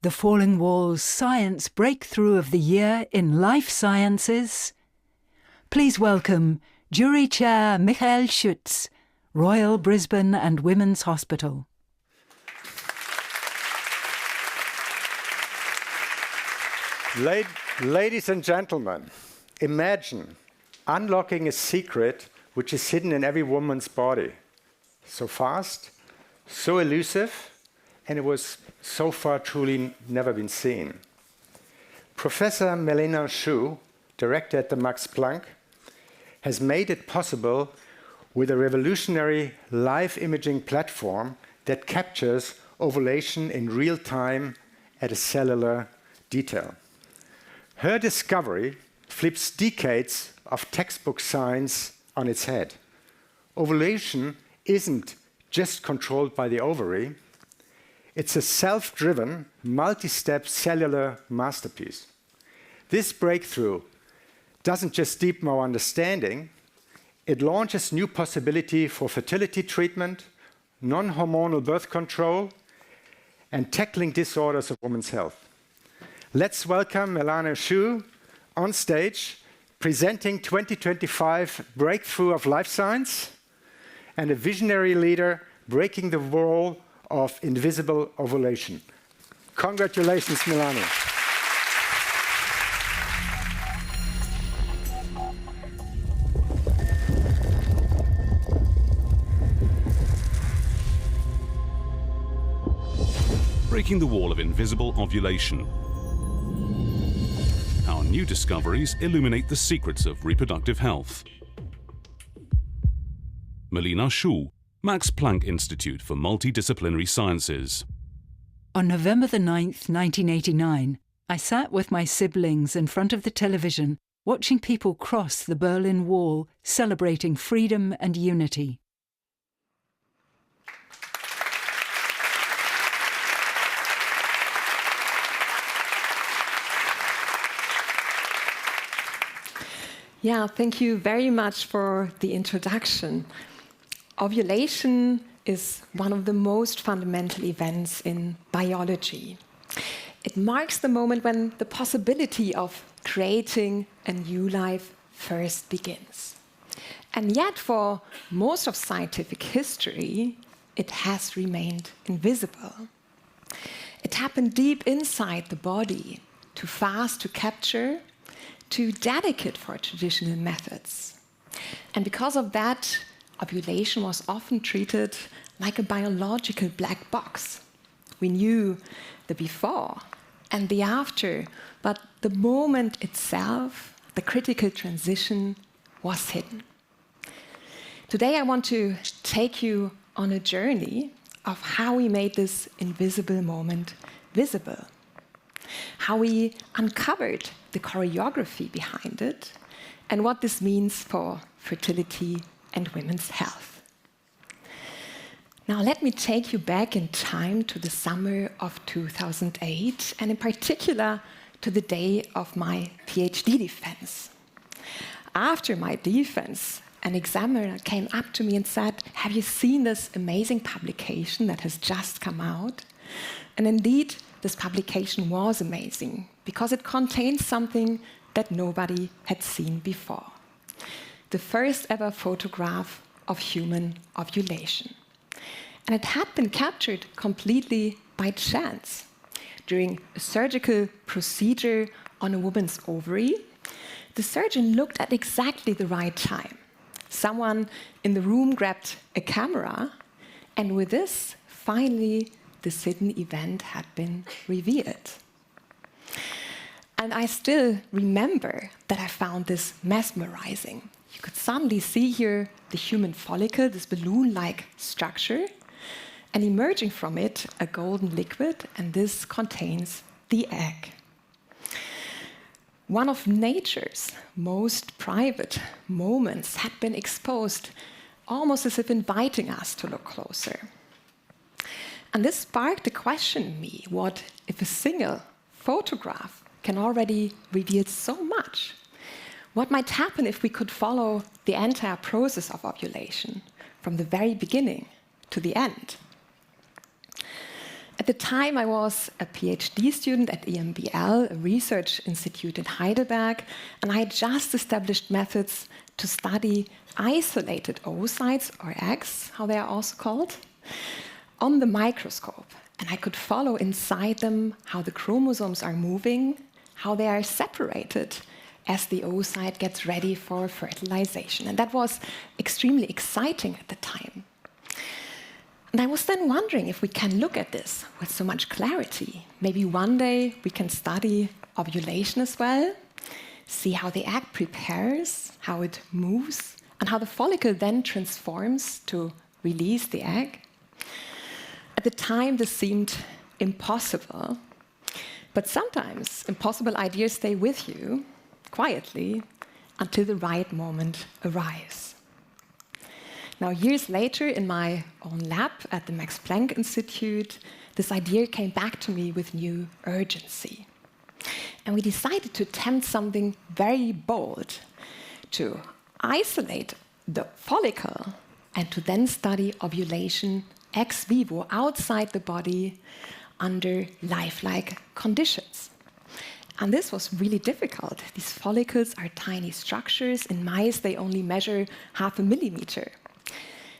The Falling Walls Science Breakthrough of the Year in Life Sciences. Please welcome Jury Chair Michael Schütz, Royal Brisbane and Women's Hospital. Ladies and gentlemen, imagine unlocking a secret which is hidden in every woman's body. So fast, so elusive, and it was so far truly never been seen. Professor Melina Schuh, director at the Max Planck, has made it possible with a revolutionary live imaging platform that captures ovulation in real time at a cellular detail. Her discovery flips decades of textbook science on its head. Ovulation isn't just controlled by the ovary. It's a self-driven, multi-step cellular masterpiece. This breakthrough doesn't just deepen our understanding, it launches new possibility for fertility treatment, non-hormonal birth control, and tackling disorders of women's health. Let's welcome Melina Schuh on stage, presenting 2025 Breakthrough of Life Science, and a visionary leader breaking the wall of invisible ovulation. Congratulations, Melina. Breaking the wall of invisible ovulation. Our new discoveries illuminate the secrets of reproductive health. Melina Schuh, Max Planck Institute for Multidisciplinary Sciences. On November the 9th, 1989, I sat with my siblings in front of the television, watching people cross the Berlin Wall, celebrating freedom and unity. Yeah, thank you very much for the introduction. Ovulation is one of the most fundamental events in biology. It marks the moment when the possibility of creating a new life first begins. And yet, for most of scientific history, it has remained invisible. It happened deep inside the body, too fast to capture, too delicate for traditional methods. And because of that, ovulation was often treated like a biological black box. We knew the before and the after, but the moment itself, the critical transition, was hidden. Today I want to take you on a journey of how we made this invisible moment visible, how we uncovered the choreography behind it, and what this means for fertility and women's health. Now let me take you back in time to the summer of 2008, and in particular to the day of my PhD defense. After my defense, an examiner came up to me and said, "Have you seen this amazing publication that has just come out?" And indeed, this publication was amazing because it contains something that nobody had seen before. The first ever photograph of human ovulation. And it had been captured completely by chance. During a surgical procedure on a woman's ovary, the surgeon looked at exactly the right time. Someone in the room grabbed a camera, and with this, finally, this hidden event had been revealed. And I still remember that I found this mesmerizing. You could suddenly see here the human follicle, this balloon-like structure, and emerging from it, a golden liquid, and this contains the egg. One of nature's most private moments had been exposed, almost as if inviting us to look closer. And this sparked a question in me: what if a single photograph can already reveal so much? What might happen if we could follow the entire process of ovulation from the very beginning to the end? At the time, I was a PhD student at EMBL, a research institute in Heidelberg, and I had just established methods to study isolated oocytes, or eggs, how they are also called, on the microscope. And I could follow inside them how the chromosomes are moving, how they are separated as the oocyte gets ready for fertilization. And that was extremely exciting at the time. And I was then wondering if we can look at this with so much clarity. Maybe one day we can study ovulation as well, see how the egg prepares, how it moves, and how the follicle then transforms to release the egg. At the time, this seemed impossible. But sometimes impossible ideas stay with you quietly until the right moment arrives. Now, years later, in my own lab at the Max Planck Institute, this idea came back to me with new urgency. And we decided to attempt something very bold, to isolate the follicle and to then study ovulation ex vivo, outside the body, under lifelike conditions. And this was really difficult. These follicles are tiny structures. In mice, they only measure 0.5 millimeter.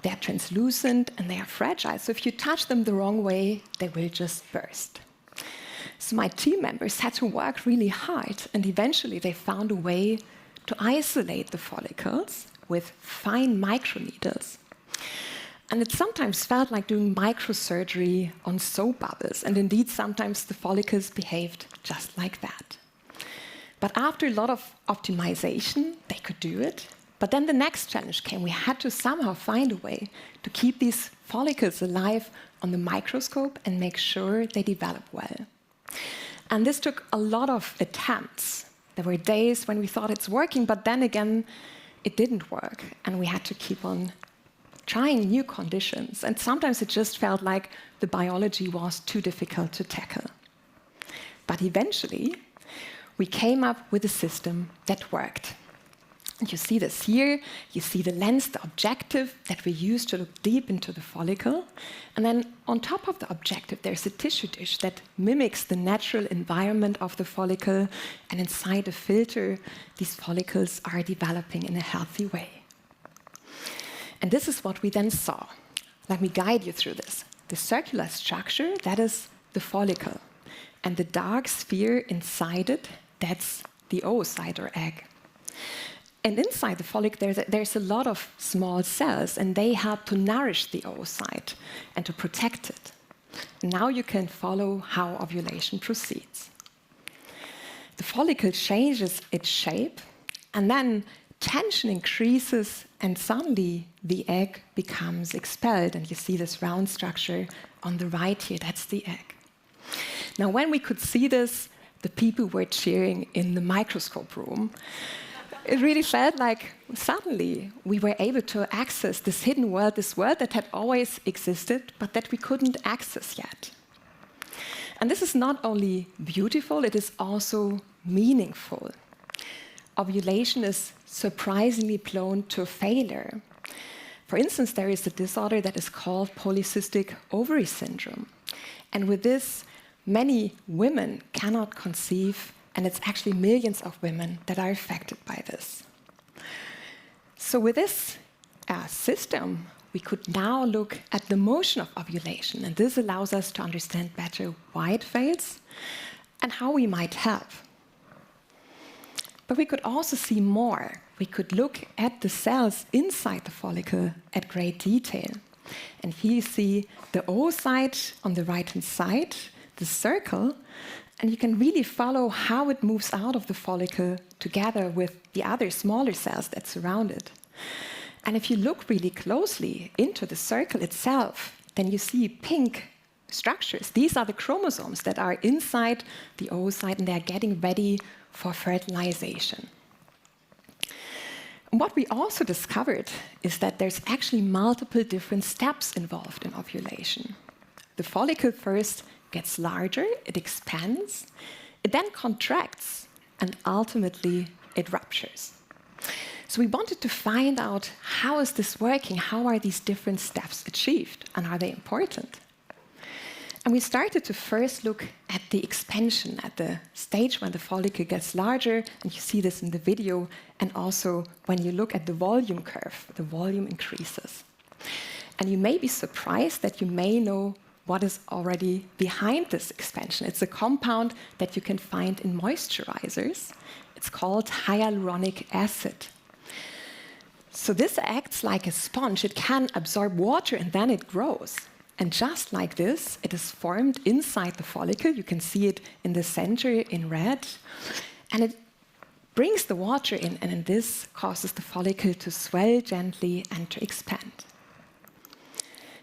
They are translucent and they are fragile. So if you touch them the wrong way, they will just burst. So my team members had to work really hard, and eventually they found a way to isolate the follicles with fine microneedles. And it sometimes felt like doing microsurgery on soap bubbles, and indeed sometimes the follicles behaved just like that. But after a lot of optimization, they could do it. But then the next challenge came. We had to somehow find a way to keep these follicles alive on the microscope and make sure they develop well. And this took a lot of attempts. There were days when we thought it's working, but then again, it didn't work, and we had to keep on trying new conditions. And sometimes it just felt like the biology was too difficult to tackle. But eventually, we came up with a system that worked. And you see this here. You see the lens, the objective that we use to look deep into the follicle. And then on top of the objective, there's a tissue dish that mimics the natural environment of the follicle. And inside a filter, these follicles are developing in a healthy way. And this is what we then saw. Let me guide you through this. The circular structure, that is the follicle. And the dark sphere inside it, that's the oocyte or egg. And inside the follicle, there's a lot of small cells, and they help to nourish the oocyte and to protect it. Now you can follow how ovulation proceeds. The follicle changes its shape, and then tension increases, and suddenly the egg becomes expelled. And you see this round structure on the right here, that's the egg. Now, when we could see this, the people were cheering in the microscope room. It really felt like suddenly we were able to access this hidden world, this world that had always existed, but that we couldn't access yet. And this is not only beautiful, it is also meaningful. Ovulation is surprisingly prone to failure. For instance, there is a disorder that is called polycystic ovary syndrome. And with this, many women cannot conceive, and it's actually millions of women that are affected by this. So with this system, we could now look at the motion of ovulation, and this allows us to understand better why it fails and how we might help. But we could also see more. We could look at the cells inside the follicle at great detail. And here you see the oocyte on the right-hand side, the circle, and you can really follow how it moves out of the follicle together with the other smaller cells that surround it. And if you look really closely into the circle itself, then you see pink structures. These are the chromosomes that are inside the oocyte, and they're getting ready for fertilization. And what we also discovered is that there's actually multiple different steps involved in ovulation. The follicle first gets larger, it expands, it then contracts, and ultimately it ruptures. So we wanted to find out, how is this working? How are these different steps achieved, and are they important? And we started to first look at the expansion, at the stage when the follicle gets larger, and you see this in the video, and also when you look at the volume curve, the volume increases. And you may be surprised that you may know what is already behind this expansion. It's a compound that you can find in moisturizers. It's called hyaluronic acid. So this acts like a sponge. It can absorb water and then it grows. And just like this, it is formed inside the follicle. You can see it in the center in red. And it brings the water in, and this causes the follicle to swell gently and to expand.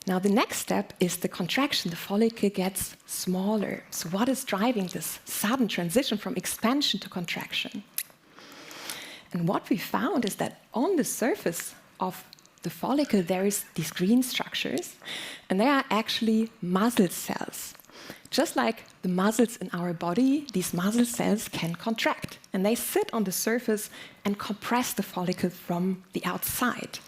Now, the next step is the contraction. The follicle gets smaller. So what is driving this sudden transition from expansion to contraction? And what we found is that on the surface of the follicle, there is these green structures, and they are actually muscle cells. Just like the muscles in our body, these muscle cells can contract, and they sit on the surface and compress the follicle from the outside.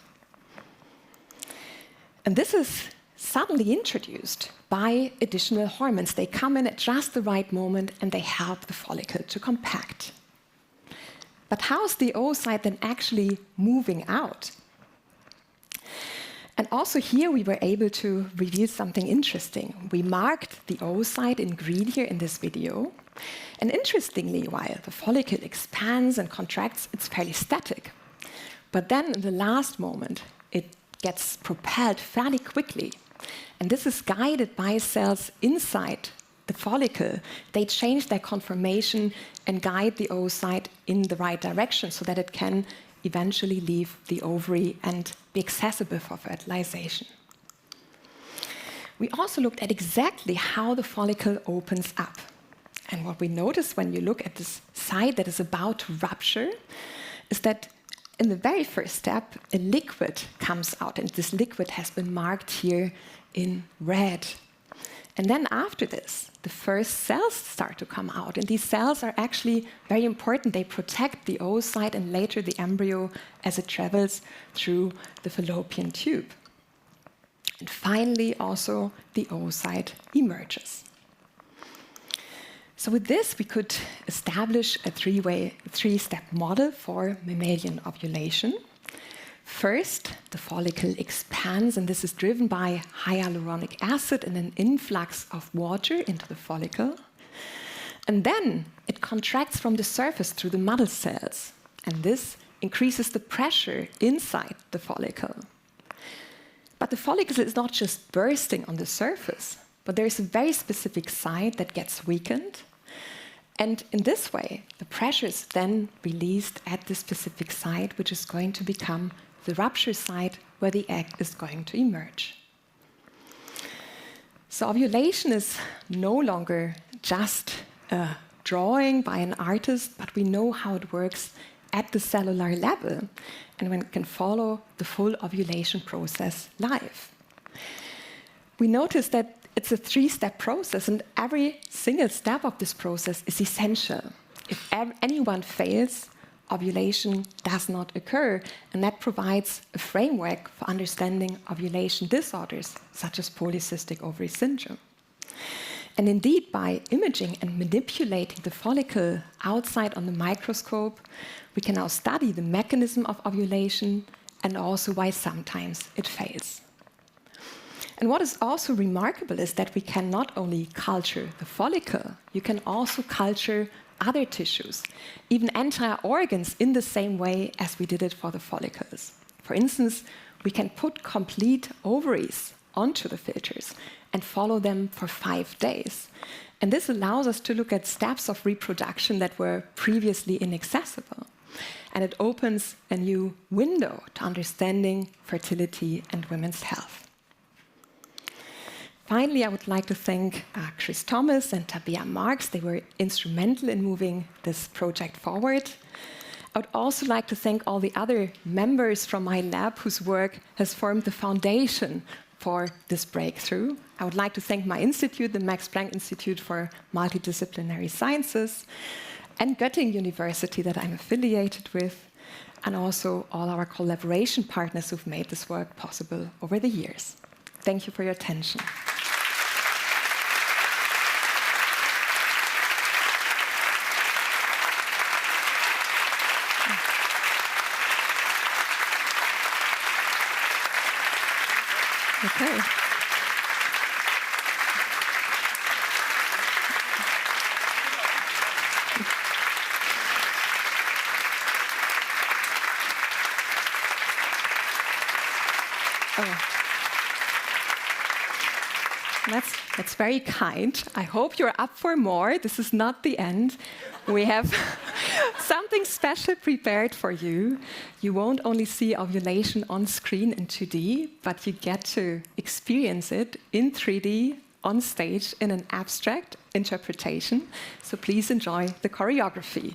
And this is suddenly introduced by additional hormones. They come in at just the right moment, and they help the follicle to compact. But how's the oocyte then actually moving out? And also here we were able to reveal something interesting. We marked the oocyte in green here in this video. And interestingly, while the follicle expands and contracts, it's fairly static. But then in the last moment, it gets propelled fairly quickly. And this is guided by cells inside the follicle. They change their conformation and guide the oocyte in the right direction so that it can eventually leave the ovary and be accessible for fertilization. We also looked at exactly how the follicle opens up. And what we notice when you look at this site that is about to rupture is that in the very first step, a liquid comes out, and this liquid has been marked here in red. And then after this, the first cells start to come out. And these cells are actually very important. They protect the oocyte and later the embryo as it travels through the fallopian tube. And finally, also, the oocyte emerges. So with this, we could establish a three-step model for mammalian ovulation. First, the follicle expands, and this is driven by hyaluronic acid and an influx of water into the follicle. And then it contracts from the surface through the muscle cells, and this increases the pressure inside the follicle. But the follicle is not just bursting on the surface, but there is a very specific site that gets weakened. And in this way, the pressure is then released at the specific site, which is going to become the rupture site where the egg is going to emerge. So ovulation is no longer just a drawing by an artist, but we know how it works at the cellular level, and we can follow the full ovulation process live. We notice that it's a three-step process, and every single step of this process is essential. If anyone fails, ovulation does not occur, and that provides a framework for understanding ovulation disorders, such as polycystic ovary syndrome. And indeed, by imaging and manipulating the follicle outside on the microscope, we can now study the mechanism of ovulation and also why sometimes it fails. And what is also remarkable is that we can not only culture the follicle, you can also culture other tissues, even entire organs, in the same way as we did it for the follicles. For instance, we can put complete ovaries onto the filters and follow them for 5 days. And this allows us to look at steps of reproduction that were previously inaccessible. And it opens a new window to understanding fertility and women's health. Finally, I would like to thank Chris Thomas and Tabea Marks. They were instrumental in moving this project forward. I would also like to thank all the other members from my lab whose work has formed the foundation for this breakthrough. I would like to thank my institute, the Max Planck Institute for Multidisciplinary Sciences, and Göttingen University that I'm affiliated with, and also all our collaboration partners who've made this work possible over the years. Thank you for your attention. Okay. That's very kind. I hope you're up for more. This is not the end. We have something special prepared for you. You won't only see ovulation on screen in 2D, but you get to experience it in 3D on stage in an abstract interpretation. So please enjoy the choreography.